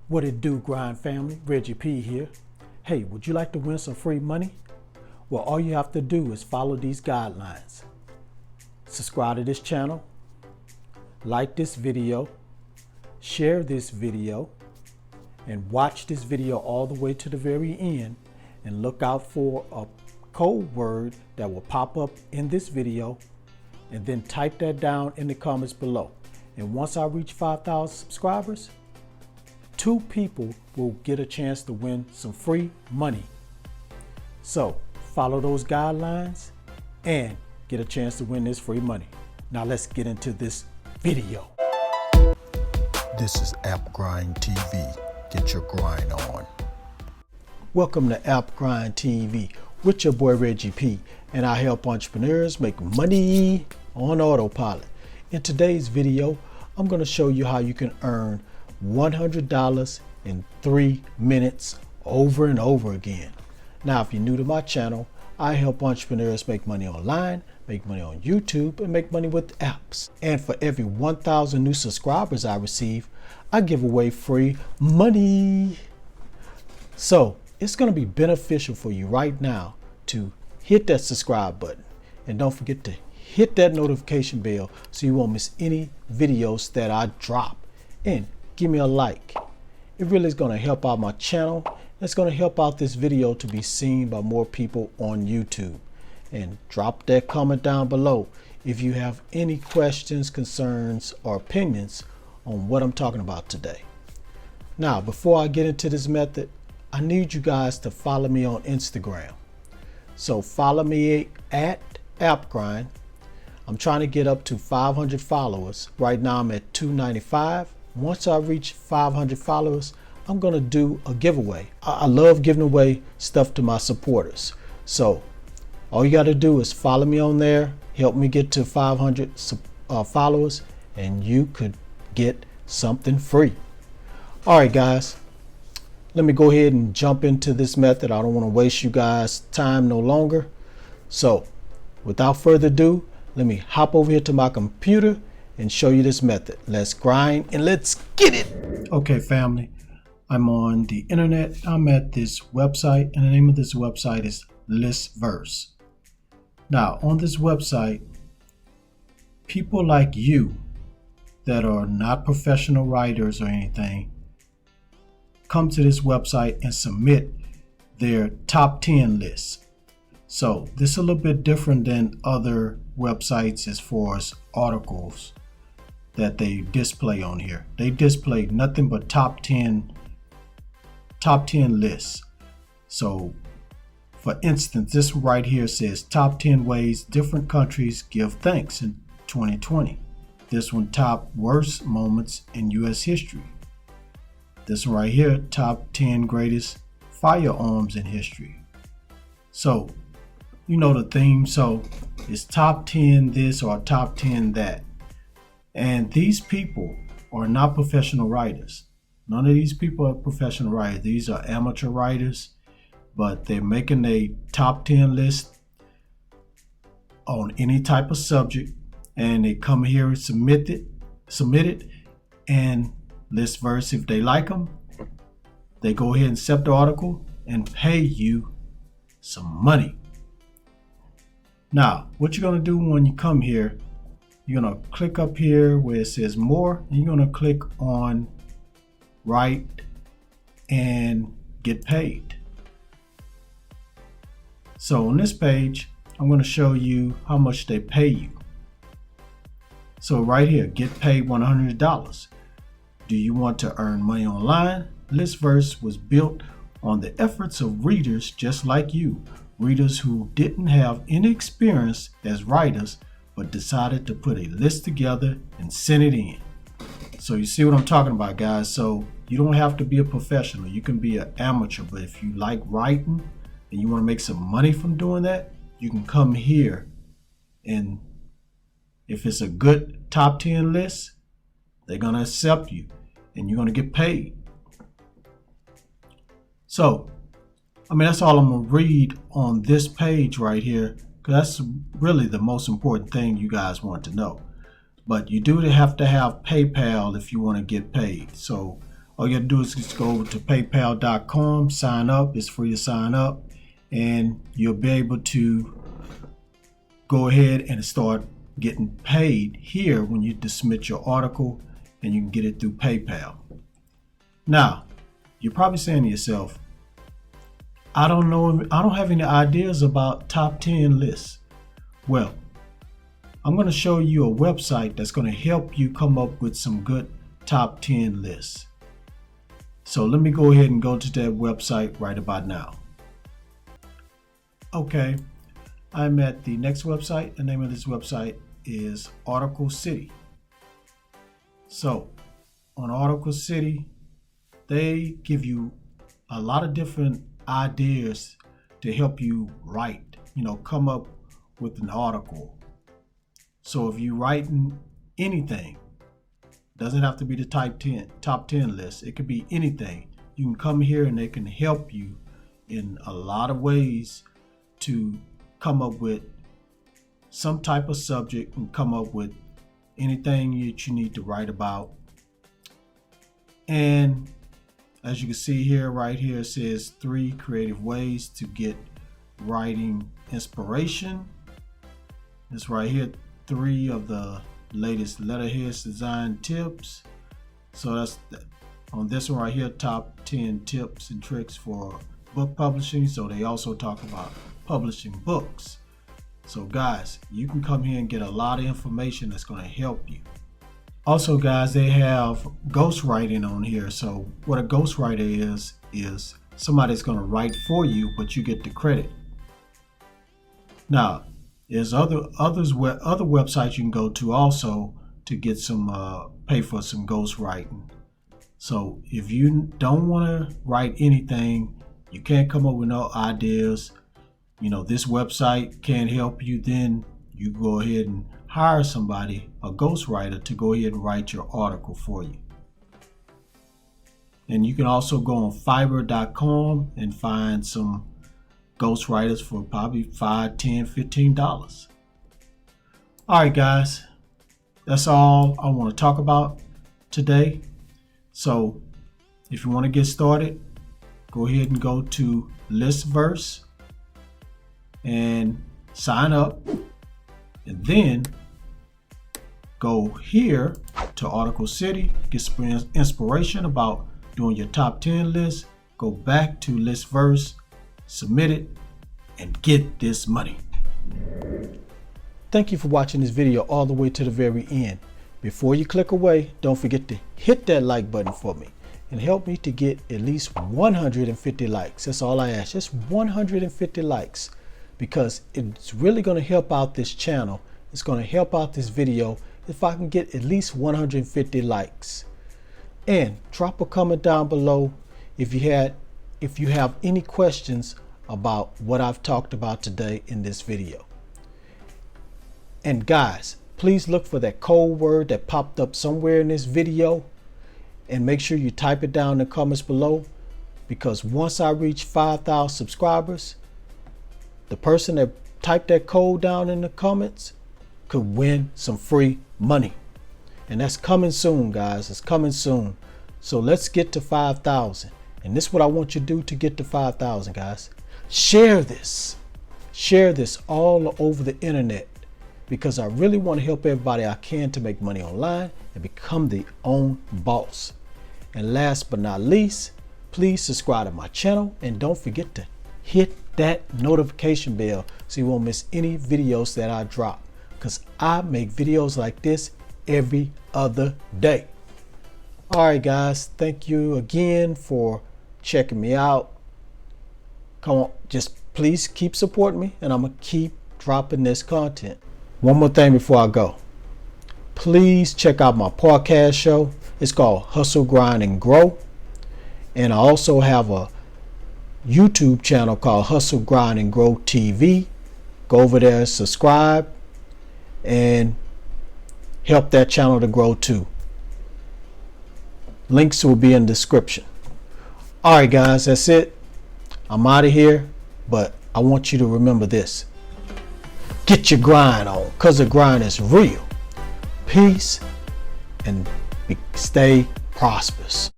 What it do, grind family? Reggie P here. Hey, would you like to win some free money? Well, all you have to do is follow these guidelines. Subscribe to this channel, like this video, share this video, and watch this video all the way to the very end, and look out for a code word that will pop up in this video, and then type that down in the comments below. And once I reach 5,000 subscribers, 2 people will get a chance to win some free money. So follow those guidelines and get a chance to win this free money. Now let's get into this video. This is App Grind TV. Get your grind on. Welcome to App Grind TV with your boy Reggie P, and I help entrepreneurs make money on autopilot. In today's video, I'm going to show you how you can earn $100 in 3 minutes over and over again. Now, if you're new to my channel, I help entrepreneurs make money online, make money on YouTube, and make money with apps. And for every 1,000 new subscribers I receive, I give away free money. So it's going to be beneficial for you right now to hit that subscribe button, and don't forget to hit that notification bell so you won't miss any videos that I drop. And give me a like. It really is going to help out my channel. It's going to help out this video to be seen by more people on YouTube. And drop that comment down below if you have any questions, concerns, or opinions on what I'm talking about today. Now, before I get into this method, I need you guys to follow me on Instagram. So follow me at AppGrind. I'm trying to get up to 500 followers. Right now I'm at 295. Once I reach 500 followers, I'm going to do a giveaway. I love giving away stuff to my supporters. So all you got to do is follow me on there, help me get to 500 followers, and you could get something free. All right, guys, let me go ahead and jump into this method. I don't want to waste you guys' time no longer. So without further ado, let me hop over here to my computer and show you this method. Let's grind and let's get it. Okay, family, I'm on the internet. I'm at this website, and the name of this website is Listverse. Now, on this website, people like you that are not professional writers or anything come to this website and submit their top 10 lists. So this is a little bit different than other websites as far as articles that they display on here. They display nothing but top 10 lists. So for instance, this right here says top 10 ways different countries give thanks in 2020. This one, top worst moments in US history. This one right here, top 10 greatest firearms in history. So you know the theme. So it's top 10 this or top 10 that. And these people are not professional writers. None of these people are professional writers. These are amateur writers, but they're making a top 10 list on any type of subject, and they come here and submit it, and Listverse, if they like them, they go ahead and accept the article and pay you some money. Now, what you're going to do when you come here, you're going to click up here where it says more, and you're going to click on write and get paid. So on this page, I'm going to show you how much they pay you. So right here, get paid $100. Do you want to earn money online? Listverse was built on the efforts of readers just like you, readers who didn't have any experience as writers but decided to put a list together and send it in. So you see what I'm talking about, guys. So you don't have to be a professional. You can be an amateur, but if you like writing and you want to make some money from doing that, you can come here, and if it's a good top 10 list, they're going to accept you and you're going to get paid. So, I mean, that's all I'm going to read on this page right here, because that's really the most important thing you guys want to know. But you do have to have PayPal if you want to get paid. So All you have to do is just go over to paypal.com, sign up. It's free to sign up, and you'll be able to go ahead and start getting paid here when you submit your article, and you can get it through PayPal. Now, you're probably saying to yourself, I don't have any ideas about top 10 lists. Well, I'm going to show you a website that's going to help you come up with some good top 10 lists. So let me go ahead and go to that website right about now. Okay, I'm at the next website. The name of this website is Article City. So on Article City, they give you a lot of different ideas to help you write, come up with an article. So if you're writing anything, doesn't have to be the top 10 list. It could be anything. You can come here and they can help you in a lot of ways to come up with some type of subject and come up with anything that you need to write about. And as you can see here, right here, it says 3 creative ways to get writing inspiration. This right here, 3 of the latest letterheads design tips. So that's on this one right here, top 10 tips and tricks for book publishing. So they also talk about publishing books. So guys, you can come here and get a lot of information that's going to help you. Also guys, they have ghostwriting on here. So what a ghostwriter is somebody's going to write for you, but you get the credit. Now, there's other websites you can go to also to get some pay for some ghostwriting. So if you don't want to write anything, you can't come up with no ideas, this website can't help you, then you go ahead and hire somebody, a ghostwriter, to go ahead and write your article for you. And you can also go on Fiverr.com and find some ghostwriters for probably $5, $10, $15. All right, guys, that's all I want to talk about today. So if you want to get started, go ahead and go to Listverse and sign up, and then go here to Article City, get some inspiration about doing your top 10 list. Go back to Listverse, submit it, and get this money. Thank you for watching this video all the way to the very end. Before you click away, don't forget to hit that like button for me and help me to get at least 150 likes. That's all I ask, just 150 likes, because it's really going to help out this channel. It's going to help out this video if I can get at least 150 likes. And drop a comment down below if you have any questions about what I've talked about today in this video. And guys, please look for that code word that popped up somewhere in this video and make sure you type it down in the comments below, because once I reach 5,000 subscribers, the person that typed that code down in the comments could win some free money. And that's coming soon, guys. It's coming soon. So let's get to 5,000. And this is what I want you to do to get to 5,000, guys. Share this. Share this all over the internet, because I really want to help everybody I can to make money online and become their own boss. And last but not least, please subscribe to my channel and don't forget to hit that notification bell so you won't miss any videos that I drop, because I make videos like this every other day. All right, guys, thank you again for checking me out. Come on, just please keep supporting me, and I'm gonna keep dropping this content. One more thing before I go. Please check out my podcast show. It's called Hustle, Grind, and Grow. And I also have a YouTube channel called Hustle, Grind, and Grow TV. Go over there, subscribe, and help that channel to grow too. Links will be in the description. All right, guys, that's it. I'm out of here, but I want you to remember this. Get your grind on, because the grind is real. Peace, and stay prosperous.